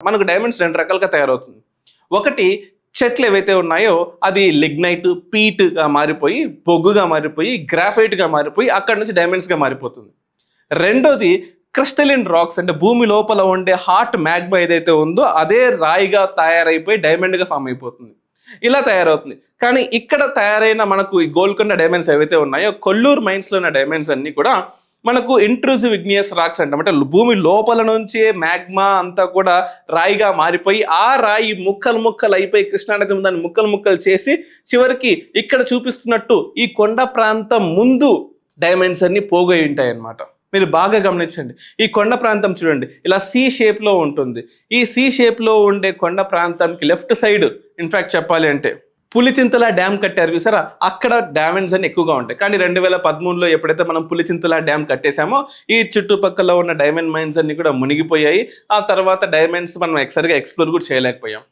మనకు డైమండ్స్ 2 రకాలుగా తయారవుతుంది. ఒకటి చెట్లు ఏవైతే ఉన్నాయో అది లిగ్నైట్, పీట్‌గా మారిపోయి, బొగ్గుగా మారిపోయి, గ్రాఫైట్‌గా మారిపోయి అక్కడి నుంచి డైమండ్స్‌గా మారిపోతుంది. రెండోది క్రిస్టలిన్ రాక్స్ అంటే భూమి లోపల ఉండే హాట్ మ్యాగ్మా ఏదైతే ఉందో అదే రాయిగా తయారైపోయి డైమండ్‌గా ఫామ్ అయిపోతుంది. ఇలా తయారవుతుంది. కానీ ఇక్కడ తయారైన మనకు ఈ గోల్కొండ డైమండ్స్ ఏవైతే ఉన్నాయో కొల్లూరు మైన్స్‌లో ఉన్న డైమండ్స్ అన్నీ కూడా మనకు ఇంట్రూసివ్ ఇగ్నియస్ రాక్స్ అంటాం. అంటే భూమి లోపల నుంచే మ్యాగ్మా అంతా కూడా రాయిగా మారిపోయి ఆ రాయి ముక్కలు ముక్కలు అయిపోయి కృష్ణానది దాన్ని ముక్కలు ముక్కలు చేసి చివరికి ఇక్కడ చూపిస్తున్నట్టు ఈ కొండ ప్రాంతం ముందు డైమండ్స్ అన్ని పోగై ఉంటాయి అన్నమాట. మీరు బాగా గమనించండి. ఈ కొండ ప్రాంతం చూడండి ఇలా సి షేప్లో ఉంటుంది. ఈ సి షేప్లో ఉండే కొండ ప్రాంతానికి లెఫ్ట్ సైడ్ ఇన్ఫ్యాక్ట్ చెప్పాలి అంటే పులిచింతల డ్యామ్ కట్టారు చూసారా, అక్కడ డైమండ్స్ అన్ని ఎక్కువగా ఉంటాయి. కానీ 2013లో ఎప్పుడైతే మనం పులిచింతల డ్యామ్ కట్టేశామో ఈ చుట్టుపక్కల ఉన్న డైమండ్ మైన్స్ అన్ని కూడా మునిగిపోయాయి. ఆ తర్వాత డైమండ్స్ మనం సరిగా ఎక్స్ప్లోర్ కూడా చేయలేకపోయాం.